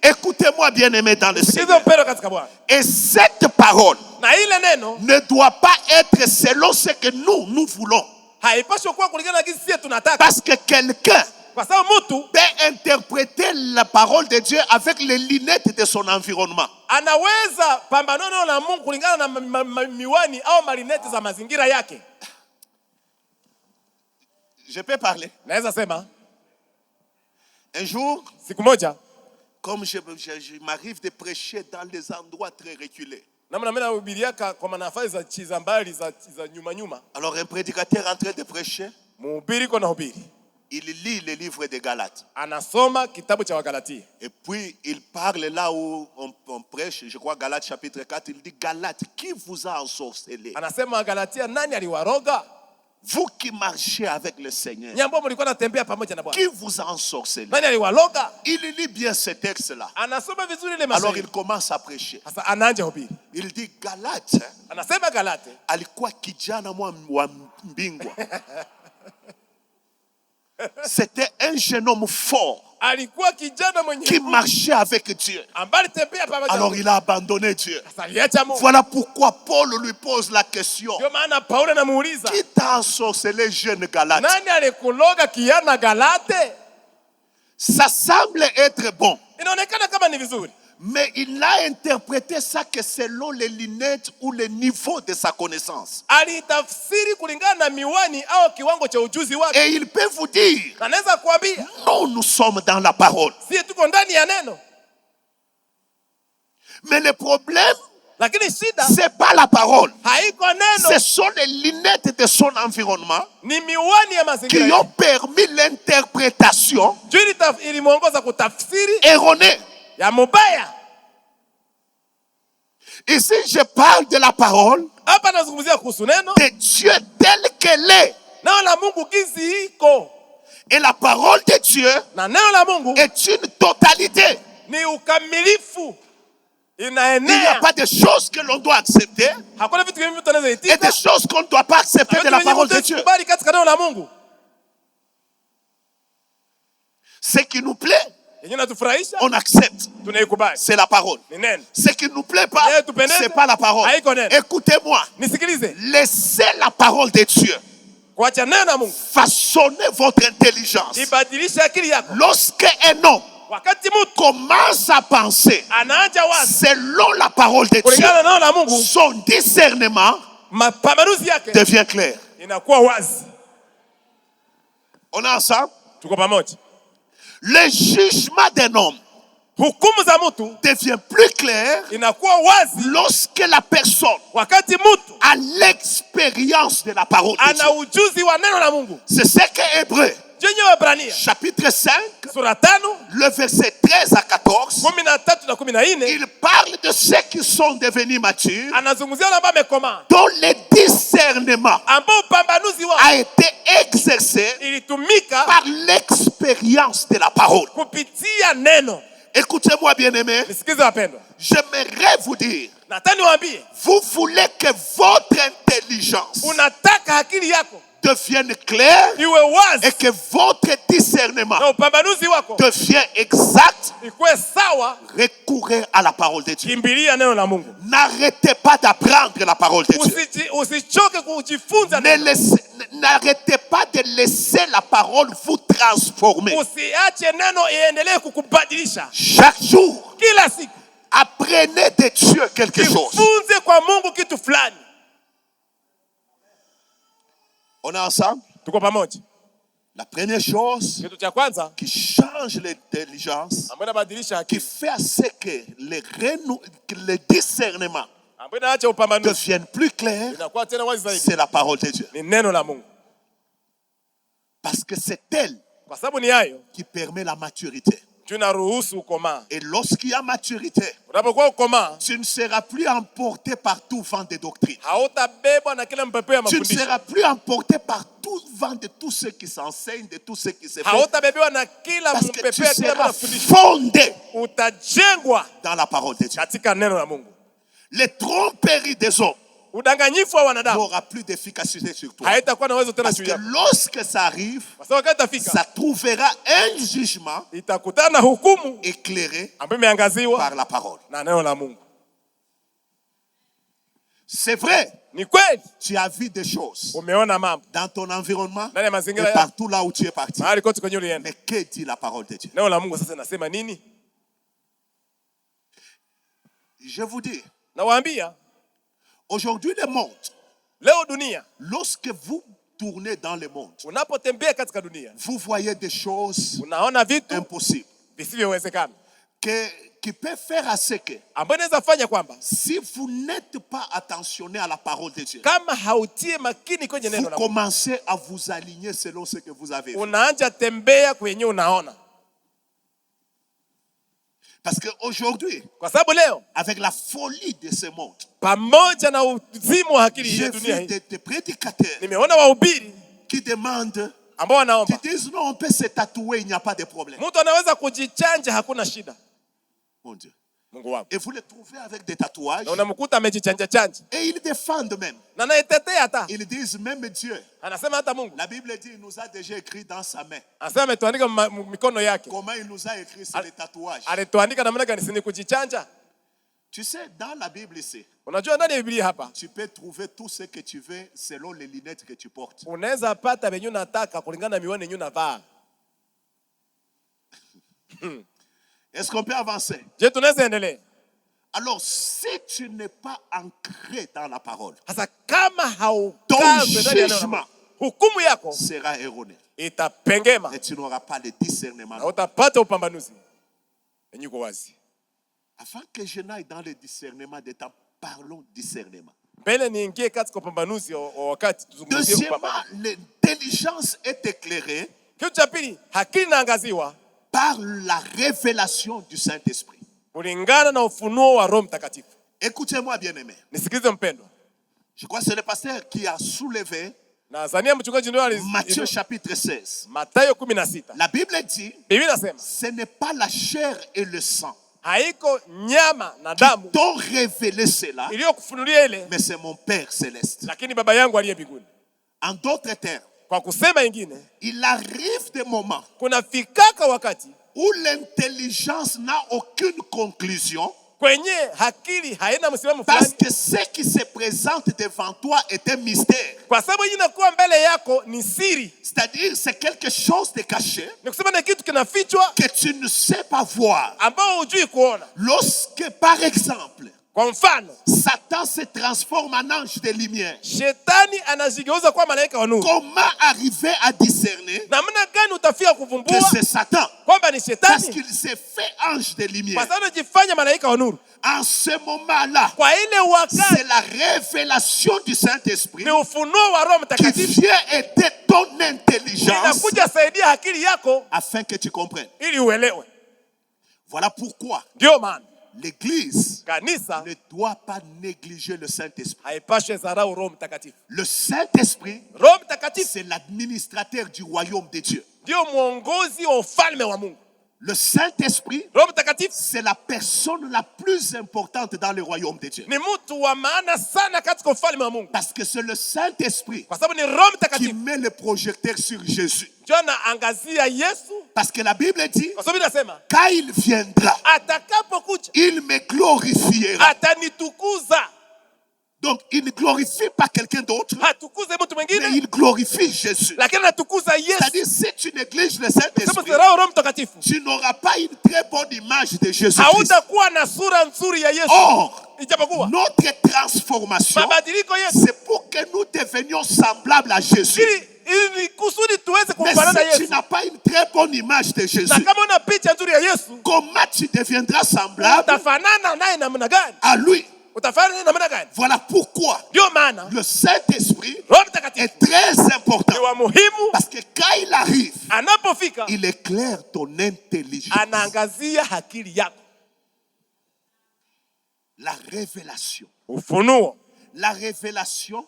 Écoutez-moi, bien-aimés dans le Seigneur. Et cette parole ne doit pas être selon ce que nous voulons. Parce que quelqu'un peut interpréter la parole de Dieu avec les lunettes de son environnement. Je peux parler. Un jour, comme je m'arrive de prêcher dans des endroits très reculés. Alors un prédicateur est en train de prêcher. Il lit le livre de Galates. Et puis il parle là où on prêche, je crois Galates chapitre 4, il dit Galates, qui vous a ensorcelé? Vous qui marchez avec le Seigneur, qui vous a ensorcelé? Il lit bien ce texte-là. Alors il commence à prêcher. Il dit Galates, alikuwa kijana wa mbingwa. C'était un jeune homme fort qui marchait avec Dieu. Alors il a abandonné Dieu. Voilà pourquoi Paul lui pose la question. Qui t'a ensorcelé, jeune Galate? Ça semble être bon. Mais il a interprété ça que selon les lunettes ou le niveau de sa connaissance. Et il peut vous dire, nous sommes dans la parole. Mais le problème, c'est pas la parole. Ce sont les lunettes de son environnement qui ont permis l'interprétation erronée. Ici, je parle de la parole de Dieu telle qu'elle est. Et la parole de Dieu est une totalité. Il n'y a pas de choses que l'on doit accepter et des choses qu'on ne doit pas accepter de la parole de Dieu. Ce qui nous plaît, on accepte. C'est la parole. Ce qui ne nous plaît pas, ce n'est pas la parole. Écoutez-moi. Laissez la parole de Dieu façonner votre intelligence. Lorsqu'un homme commence à penser selon la parole de Dieu, son discernement devient clair. On est ensemble? Le jugement d'un homme devient plus claire lorsque la personne a l'expérience de la parole de Dieu. C'est ce que Hébreux chapitre 5, le verset 13 à 14, il parle de ceux qui sont devenus matures, dont le discernement a été exercé par l'expérience de la parole. Écoutez-moi, bien-aimés, j'aimerais vous dire, vous voulez que votre intelligence devienne claire et que votre discernement devient exact, recourez à la parole de Dieu. N'arrêtez pas d'apprendre la parole de Dieu. N'arrêtez pas de laisser la parole vous transformer. Chaque jour, apprenez de Dieu quelque chose. On est ensemble? La première chose qui change l'intelligence, qui fait à ce que le discernement devienne plus clair, c'est la parole de Dieu. Parce que c'est elle qui permet la maturité. Et lorsqu'il y a maturité, tu ne seras plus emporté par tout vent de doctrine. Tu ne seras plus emporté par tout vent de tous ceux qui s'enseignent, de tous ceux qui se font. Parce que tu seras fondé dans la parole de Dieu. Les tromperies des hommes n'aura plus d'efficacité sur toi. Parce que lorsque ça arrive, ça trouvera un jugement éclairé par la parole. C'est vrai, tu as vu des choses dans ton environnement et partout là où tu es parti. Mais que dit la parole de Dieu? Je vous dis, aujourd'hui, le monde, lorsque vous tournez dans le monde, vous voyez des choses impossibles qui peuvent faire à ce que, si vous n'êtes pas attentionné à la parole de Dieu, vous commencez à vous aligner selon ce que vous avez vu. Parce qu'aujourd'hui, avec la folie de ce monde, j'ai vu des prédicateurs qui demandent, qui disent non, on peut se tatouer, il n'y a pas de problème. Mon Dieu. Et vous les trouvez avec des tatouages. Et ils défendent même. Ils disent même Dieu. La Bible dit qu'il nous a déjà écrit dans sa main. Comment il nous a écrit sur les tatouages. Tu sais, dans la Bible ici, tu peux trouver tout ce que tu veux selon les lunettes que tu portes. Est-ce qu'on peut avancer? Alors, si tu n'es pas ancré dans la parole, ton jugement sera erroné. Et tu n'auras pas de discernement. Afin que je n'aille dans le discernement de temps, parlons discernement. Deuxièmement, l'intelligence est éclairée par la révélation du Saint-Esprit. Écoutez-moi, bien-aimé. Je crois que c'est le pasteur qui a soulevé Matthieu chapitre 16. La Bible dit, ce n'est pas la chair et le sang qui t'ont révélé cela, mais c'est mon Père céleste. En d'autres termes, il arrive des moments où l'intelligence n'a aucune conclusion, parce que ce qui se présente devant toi est un mystère. C'est-à-dire c'est quelque chose de caché que tu ne sais pas voir. Lorsque par exemple Satan se transforme en ange de lumière, comment arriver à discerner que c'est Satan? Parce qu'il s'est fait ange de lumière. En ce moment-là, c'est la révélation du Saint-Esprit qui vient aider ton intelligence afin que tu comprennes. Voilà pourquoi l'Église ne doit pas négliger le Saint-Esprit. Le Saint-Esprit, c'est l'administrateur du royaume de Dieu. Le Saint-Esprit, c'est la personne la plus importante dans le royaume de Dieu. Parce que c'est le Saint-Esprit qui met le projecteur sur Jésus. Parce que la Bible dit, quand il viendra, il me glorifiera. Donc, il ne glorifie pas quelqu'un d'autre, mais il glorifie Jésus. C'est-à-dire, si tu négliges le Saint-Esprit, tu n'auras pas une très bonne image de Jésus-Christ. Or, notre transformation, c'est pour que nous devenions semblables à Jésus. Mais si tu n'as pas une très bonne image de Jésus, comment tu deviendras semblable à lui? Voilà pourquoi le Saint-Esprit est très important. Parce que quand il arrive, il éclaire ton intelligence. La révélation. La révélation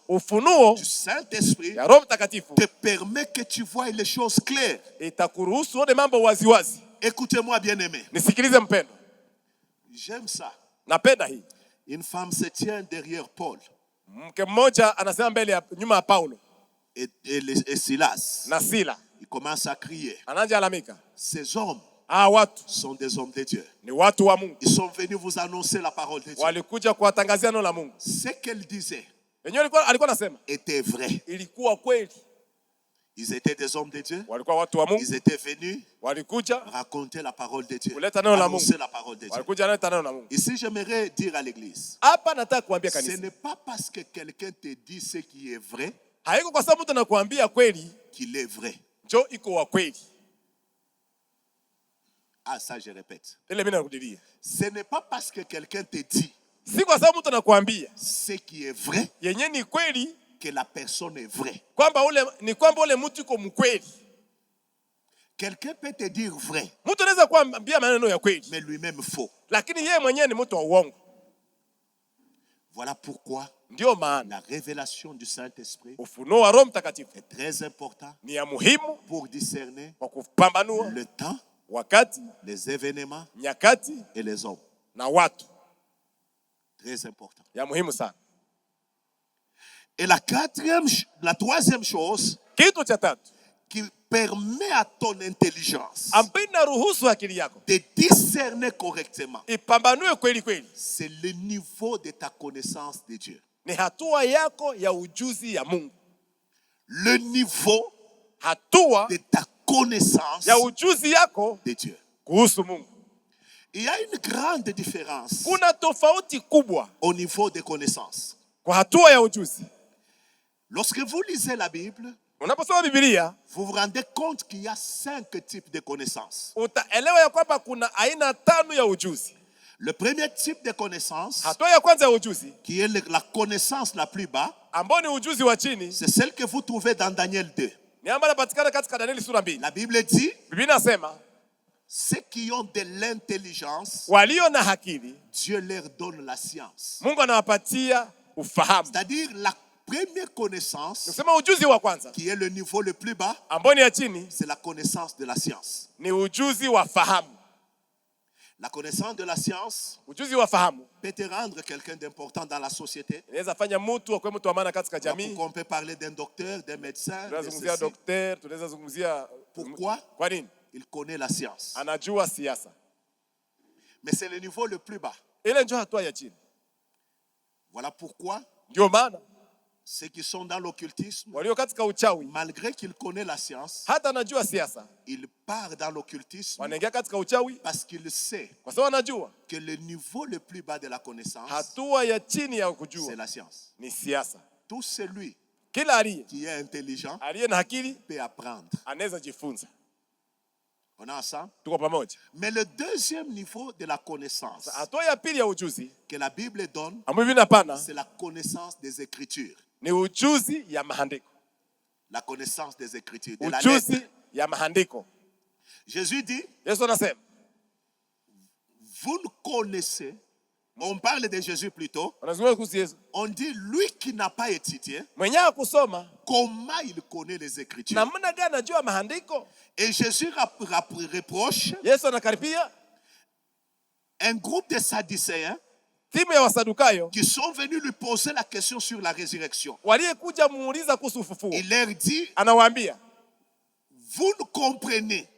du Saint-Esprit te permet que tu vois les choses claires. Écoutez-moi, bien-aimé. J'aime ça. Une femme se tient derrière Paul et Silas. Il commence à crier. Ces hommes sont des hommes de Dieu. Ils sont venus vous annoncer la parole de Dieu. Ce qu'elle disait était vrai. Ils étaient des hommes de Dieu. Ils étaient venus raconter la parole de Dieu, annoncer la parole de Dieu. Ici, j'aimerais dire à l'église, ce n'est pas parce que quelqu'un te dit ce qui est vrai qu'il est vrai. Ah, ça je répète. Ce n'est pas parce que quelqu'un te dit ce qui est vrai que la personne est vraie. Quelqu'un peut te dire vrai, mais lui-même faux. Voilà pourquoi la révélation du Saint-Esprit est très importante pour discerner le temps, les événements et les hommes. Très important. Et la troisième chose qui permet à ton intelligence de discerner correctement, c'est le niveau de ta connaissance de Dieu. Le niveau de ta connaissance de Dieu. Il y a une grande différence au niveau des connaissances. Lorsque vous lisez la Bible, vous vous rendez compte qu'il y a 5 types de connaissances. Le premier type de connaissance, qui est la connaissance la plus bas, c'est celle que vous trouvez dans Daniel 2. La Bible dit, ceux qui ont de l'intelligence, Dieu leur donne la science. C'est-à-dire la première connaissance, qui est le niveau le plus bas, c'est la connaissance de la science. La connaissance de la science peut te rendre quelqu'un d'important dans la société. On peut parler d'un docteur, d'un médecin. Pourquoi? Il connaît la science. Mais c'est le niveau le plus bas. Voilà pourquoi ceux qui sont dans l'occultisme, malgré qu'ils connaissent la science, ils partent dans l'occultisme parce qu'ils savent que le niveau le plus bas de la connaissance, c'est la science. Tout celui qui est intelligent peut apprendre. On a ensemble? Tuko pamoja. Mais le deuxième niveau de la connaissance hatua ya pili ya ujuzi que la Bible donne, c'est la connaissance des Écritures. Ni ujuzi ya maandiko. La connaissance des Écritures, de la ujuzi lettre. Ya maandiko. Jésus dit, Yesu anasema, vous ne connaissez, on parle de Jésus plutôt, on dit lui qui n'a pas étudié, comment il connaît les Écritures. Et Jésus reproche un groupe de Sadducéens qui sont venus lui poser la question sur la résurrection. Il leur dit, vous ne comprenez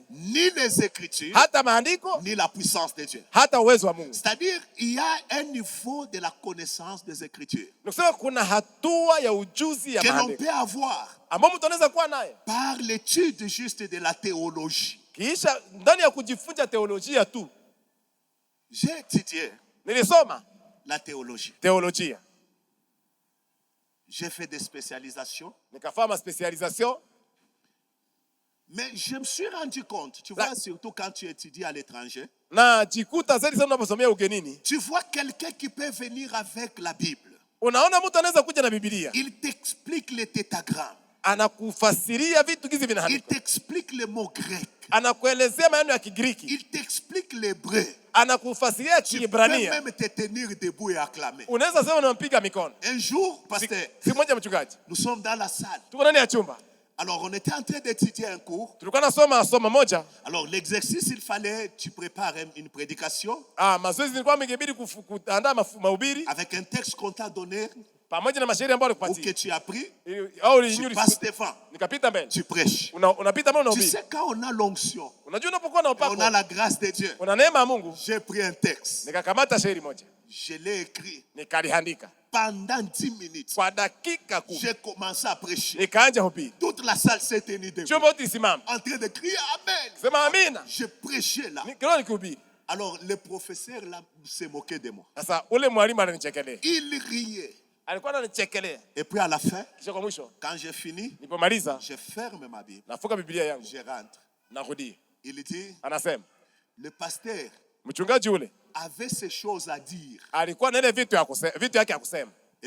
ni les Écritures, ni la puissance de Dieu. C'est-à-dire, il y a un niveau de la connaissance des Écritures que l'on peut avoir par l'étude juste de la théologie. J'ai étudié la théologie. J'ai fait des spécialisations. Mais je me suis rendu compte, tu vois, surtout quand tu étudies à l'étranger, tu vois quelqu'un qui peut venir avec la Bible. Il t'explique les tétagrammes. Il t'explique les mots grecs. Il t'explique l'hébreu. Tu peux même te tenir debout et acclamer. Un jour, pasteur, nous sommes dans la salle. Alors, on était en train d'étudier un cours. Alors, l'exercice, il fallait, tu prépares une prédication avec un texte qu'on t'a donné ou que tu as pris. Tu passes devant, tu prêches. Tu sais, quand on a l'onction, on a la grâce de Dieu, j'ai pris un texte, je l'ai écrit. Pendant 10 minutes, j'ai commencé à prêcher. Toute la salle s'est tenue debout, en train de crier Amen. Je prêchais là. Alors le professeur là s'est moqué de moi. Il riait. Et puis à la fin, quand j'ai fini, je ferme ma Bible. Je rentre. Il dit, le pasteur avait ces choses à dire. Et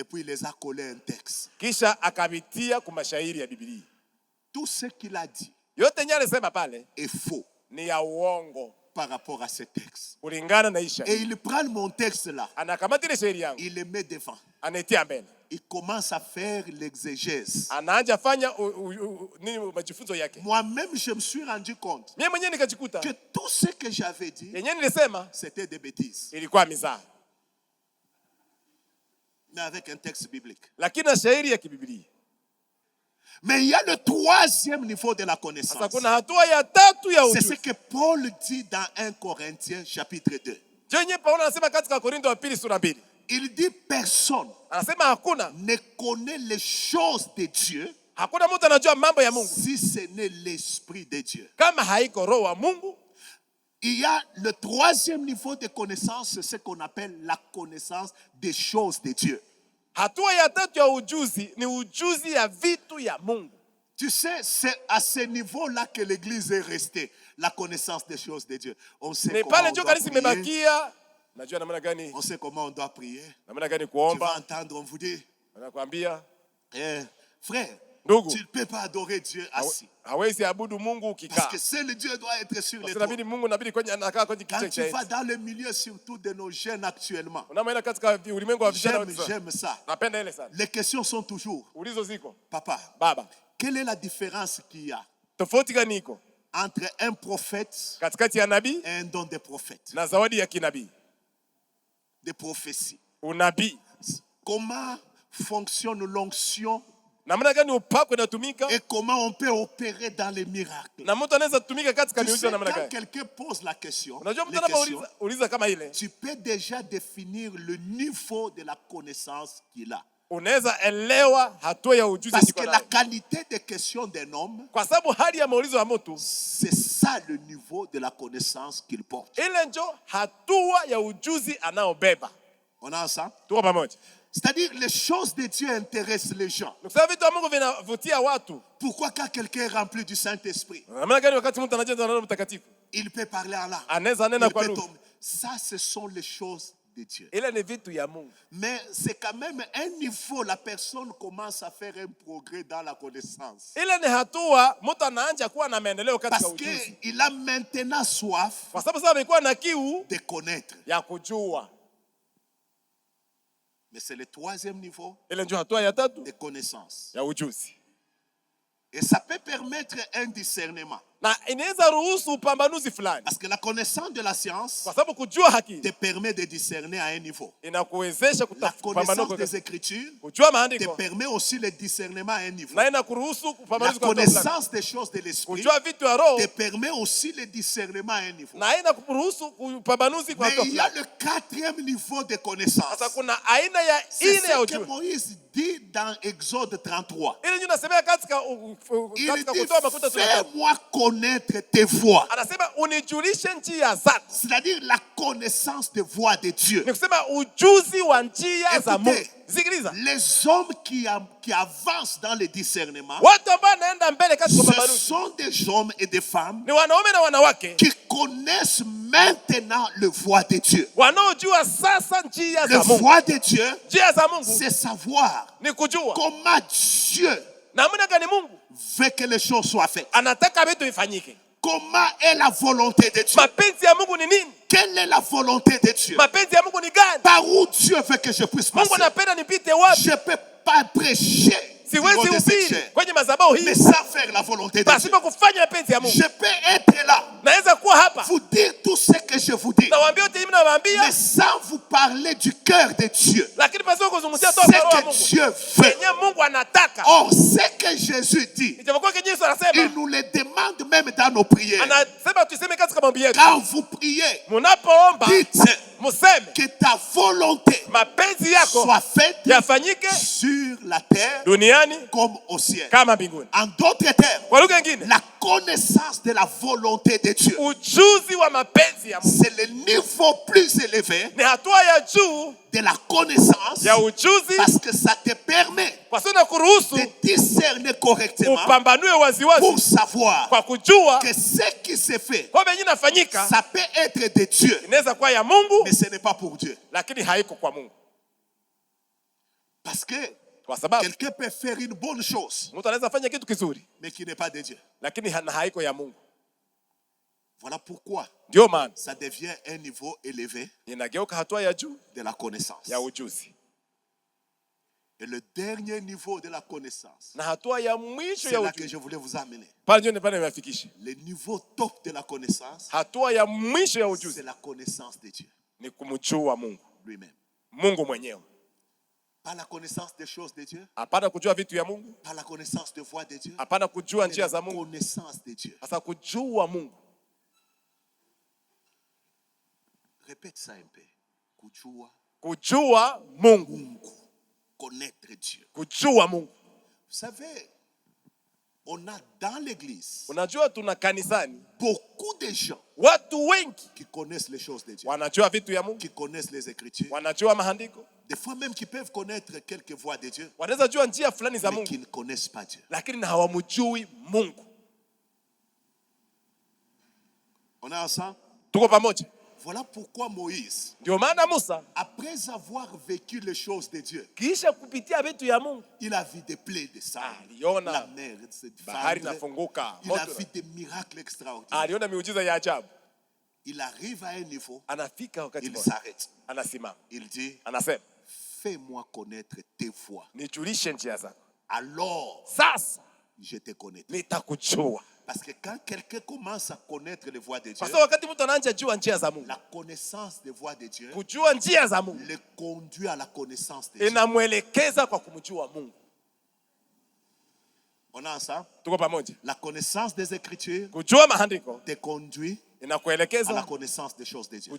puis il les a collés un texte. Tout ce qu'il a dit est faux par rapport à ce texte. Et il prend mon texte là, il le met devant. Il commence à faire l'exégèse. Moi-même, je me suis rendu compte que tout ce que j'avais dit, c'était des bêtises. Mais avec un texte biblique. Mais il y a le troisième niveau de la connaissance. C'est ce que Paul dit dans 1 Corinthiens chapitre 2. Il dit personne ne connaît les choses de Dieu si ce n'est l'Esprit de Dieu. Il y a le troisième niveau de connaissance, c'est ce qu'on appelle la connaissance des choses de Dieu. Tu sais, c'est à ce niveau-là que l'Église est restée, la connaissance des choses de Dieu. On sait comment on doit prier. On sait comment on doit prier. Tu vas entendre, on vous dit, frère, tu ne peux pas adorer Dieu assis. Parce que seul Dieu doit être sur les trônes. Quand tu vas dans le milieu surtout de nos jeunes actuellement, j'aime ça. Les questions sont toujours, papa, quelle est la différence qu'il y a entre un prophète et un don de prophète, de prophétie? Comment fonctionne l'onction et comment on peut opérer dans les miracles? Tu sais, quand quelqu'un pose la question, tu peux déjà définir le niveau de la connaissance qu'il a. Parce que la qualité des questions d'un homme, c'est ça le niveau de la connaissance qu'il porte. On a ensemble? C'est-à-dire, les choses de Dieu intéressent les gens. Pourquoi quand quelqu'un est rempli du Saint-Esprit, il peut parler en langue. Ça, ce sont les choses de Dieu. Mais c'est quand même un niveau, la personne commence à faire un progrès dans la connaissance. Parce qu'il a maintenant soif de connaître. Mais c'est le troisième niveau de connaissance. Et ça peut permettre un discernement. Parce que la connaissance de la science te permet de discerner à un niveau. La connaissance des Écritures te permet aussi le discernement à un niveau. La connaissance des choses de l'esprit te permet aussi le discernement à un niveau. Mais il y a le quatrième niveau de connaissance. C'est ce que Moïse dit dans Exode 33. Il dit, fais-moi connaître tes voies. C'est-à-dire la connaissance des voies de Dieu. Écoutez, les hommes qui avancent dans le discernement, ce sont des hommes et des femmes qui connaissent maintenant le voie de Dieu. Le voie de Dieu, c'est savoir comment Dieu veut que les choses soient faites. Comment est la volonté de Dieu? Quelle est la volonté de Dieu? Par où Dieu veut que je puisse passer? Je ne peux pas prêcher, mais sans faire la volonté de Dieu. Je peux être là, vous dire tout ce que je vous dis, mais sans vous parler du cœur de Dieu. Ce que Dieu veut. Or, ce que Jésus dit, il nous le demande même dans nos prières. Quand vous priez, dites que ta volonté soit faite sur la terre comme au ciel. En d'autres termes, la connaissance de la volonté de Dieu, c'est le niveau plus élevé de la connaissance, parce que ça te permet de discerner correctement pour savoir que ce qui se fait, ça peut être de Dieu, mais ce n'est pas pour Dieu. Parce que quelqu'un peut faire une bonne chose, mais qui n'est pas de Dieu. Voilà pourquoi ça devient un niveau élevé de la connaissance. Et le dernier niveau de la connaissance, c'est là que je voulais vous amener. Le niveau top de la connaissance, c'est la connaissance de Dieu lui-même. Pas la connaissance des choses de Dieu, pas la connaissance des voies de Dieu, mais la connaissance de Dieu. Répète ça un peu. Kujua Mungu. Connaître Dieu. Vous savez, on a dans l'église beaucoup de gens qui connaissent les choses de Dieu, qui connaissent les Écritures, des fois même qui peuvent connaître quelques voies de Dieu, mais qui ne connaissent pas Dieu. On est ensemble? Voilà pourquoi Moïse, après avoir vécu les choses de Dieu, il a vu des plaies de sang, la mer se fendre, il a vu des miracles extraordinaires. Il arrive à un niveau, il s'arrête. Il dit, fais-moi connaître tes voies. Alors, je te connaîtrai. Parce que quand quelqu'un commence à connaître les voies de Dieu, la connaissance des voies de Dieu le conduit à la connaissance de Dieu. On a ensemble? La connaissance des Écritures te conduit à la connaissance des choses de Dieu.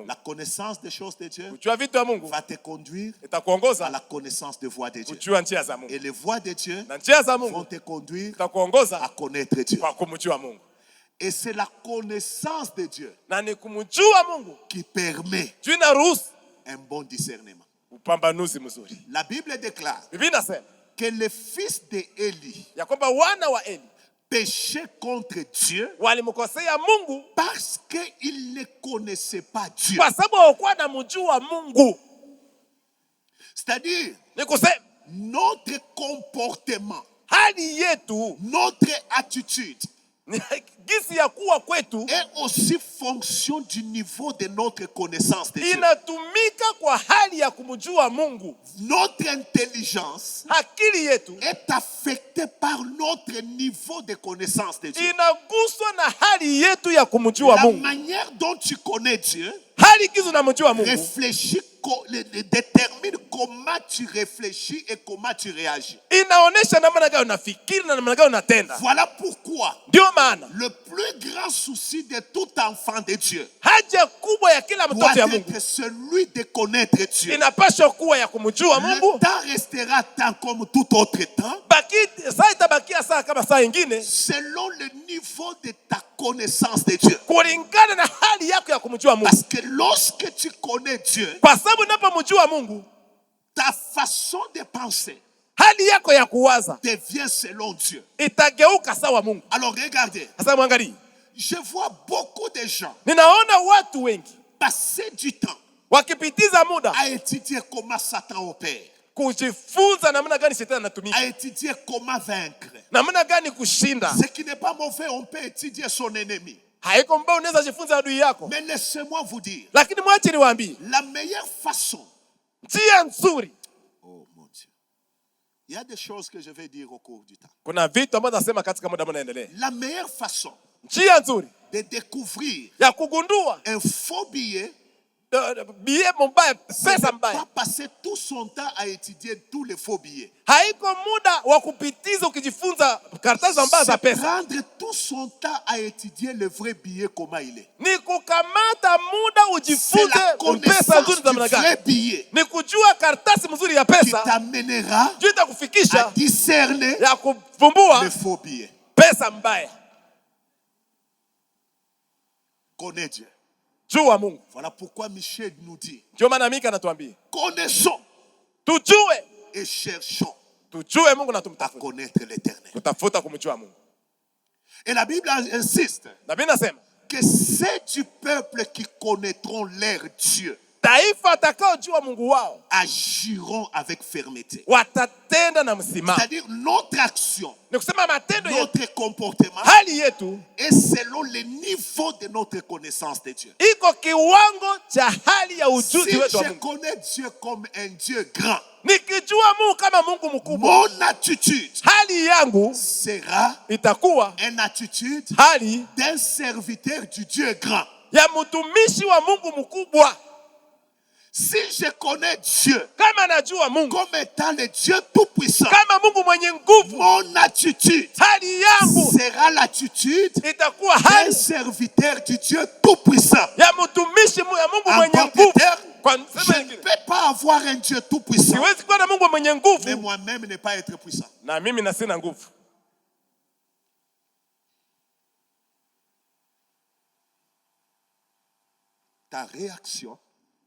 La connaissance des choses de Dieu va te conduire à la connaissance des voies de Dieu. Et les voies de Dieu vont te conduire à connaître Dieu. Et c'est la connaissance de Dieu qui permet un bon discernement. upambanuzi mzuri. La Bible déclare Biblia inasema que les fils de Eli ya kwamba wana wa Eli péchaient contre Dieu walimkosea Mungu parce qu'ils ne connaissaient pas Dieu. Kwa sababu hawakuwa wanamjua Mungu. C'est-à-dire ni kusema notre comportement, hali yetu, notre attitude gisi ya kuwa kwetu est aussi fonction du niveau de notre connaissance de Dieu. Inatumika kwa hali ya kumjua Mungu. Notre intelligence akili yetu est affectée par notre niveau de connaissance de Dieu. Inaguswa na hali yetu ya kumjua Mungu. La manière dont tu connais Dieu hali kizu unamjua Mungu réfléchit, détermine comment tu réfléchis et comment tu réagis. Inaonesha namna gani unafikiri na namna gani unatenda. Voilà pourquoi ndio maana le plus grand souci de tout enfant de Dieu haja kubwa ya kila mtoto ya Mungu doit être celui de connaître Dieu. Inapaswa kuwa ya kumjua Mungu. Le temps restera temps comme tout autre temps. Saa itabakia saa kama saa nyingine selon le niveau de ta connaissance de Dieu. Kulingana na hali yako ya kumjua Mungu. Parce que lorsque tu connais Dieu, kwa sababu unapomjua Mungu, ta façon de penser hali yako ya kuwaza devient selon Dieu. Itageuka sawa Mungu. Alors regardez. Sasa mwangalie. Je vois beaucoup de gens ninaona watu wengi passer du temps wakipitiza muda à étudier comment Satan opère, kujifunza namna gani shetani anatumika, à étudier comment vaincre. namna gani kushinda. Ce qui n'est pas mauvais, on peut étudier son ennemi. Haiko mbaya, unaweza jifunza adui yako. Mais laissez-moi vous dire, lakini mwache niwaambie, la meilleure façon, njia nzuri. Oh mon Dieu. Il y a des choses que je vais dire au cours du temps. Kuna vitu ambavyo nasema katika muda mnaendelea. La meilleure façon njia nzuri de découvrir ya kugundua un faux billet, billet mbaya, pesa mbaya, pas passer tout son temps à étudier tous les faux billets. Haiko muda wa kupitiza ukijifunza karatasi mbaya za pesa. Prendre tout son temps à étudier le vrai billet comment il est. Ni kukamata muda ujifunze pesa nzuri za namna gani. Ni kujua karatasi mzuri ya pesa. Qui t'amènera à discerner ya kuvumbua le faux billet. Pesa mbaya. Connais Dieu. Jua Mungu. Voilà pourquoi Michel nous dit. Ndio maana Mika anatuambia. Connaissons. Tujue. Et cherchons. Tujue Mungu na tumtafuta. À connaître l'Éternel. Kutafuta kumjua Mungu. Et la Bible insiste. Na Biblia inasema que c'est du peuple qui connaîtront leur Dieu. Taifa atakaojua Mungu wao agiront avec fermeté. Watatenda na msimamo. C'est-à-dire notre action, ni kusema matendo yetu, notre comportement hali yetu est selon le niveau de notre connaissance de Dieu. Iko kiwango cha hali ya ujuzi wetu wa Mungu. Si je connais Dieu comme un Dieu grand, nikijua Mungu kama Mungu mkubwa, mon attitude hali yangu sera itakuwa une attitude hali d'un serviteur du Dieu grand. Ya mtumishi wa Mungu mkubwa. Si je connais Dieu kama najua Mungu comme étant le Dieu tout-puissant, kama Mungu mwenye nguvu, mon attitude hali yangu sera l'attitude itakuwa hali d'un serviteur du Dieu tout-puissant. Ya mtumishi ya Mungu mwenye nguvu. Je ne peux pas avoir un Dieu tout-puissant, siwezi kuwa na Mungu mwenye nguvu, mais moi-même ne pas être puissant. Na mimi na sina nguvu. Ta réaction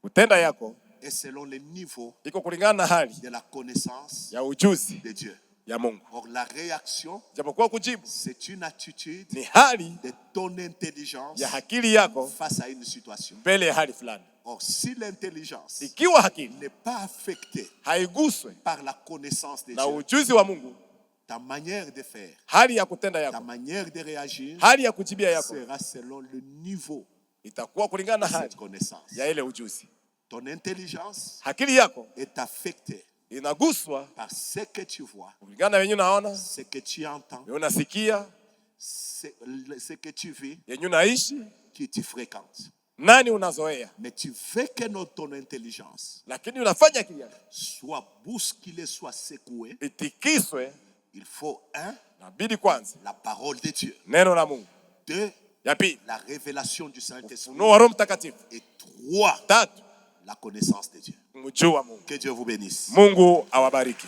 utenda yako est selon le niveau iko kulingana na hali de la connaissance ya ujuzi de Dieu. Ya Mungu. Or la réaction, japokuwa kujibu, c'est une attitude ni hali de ton intelligence ya akili yako face à une situation. Mbele ya hali fulani. Or si l'intelligence ikiwa akili n'est pas affectée haiguswe par la connaissance de na Dieu, ujuzi wa Mungu, ta manière de faire, hali ya kutenda yako, ta manière de réagir, hali ya kujibia yako sera selon le niveau itakuwa kulingana na hali connaissance. Ya ile ujuzi. Ton intelligence akili yako est affectée inaguswa par ce que tu vois, kulingana wenye unaona, ce que tu entends, unasikia, ce que tu vis, yenye unaishi, qui tu fréquentes. Nani unazoea. Mais tu veux que ton intelligence lakini unafanya akili yako soit bousculée, soit secouée. Itikiswe. Il faut nabidi kwanza la parole de Dieu. Neno la Mungu. 2, ya pili, la révélation du Saint-Esprit. Et 3, tatu, la connaissance de Dieu. mjua Mungu. Que Dieu vous bénisse. Mungu awabariki.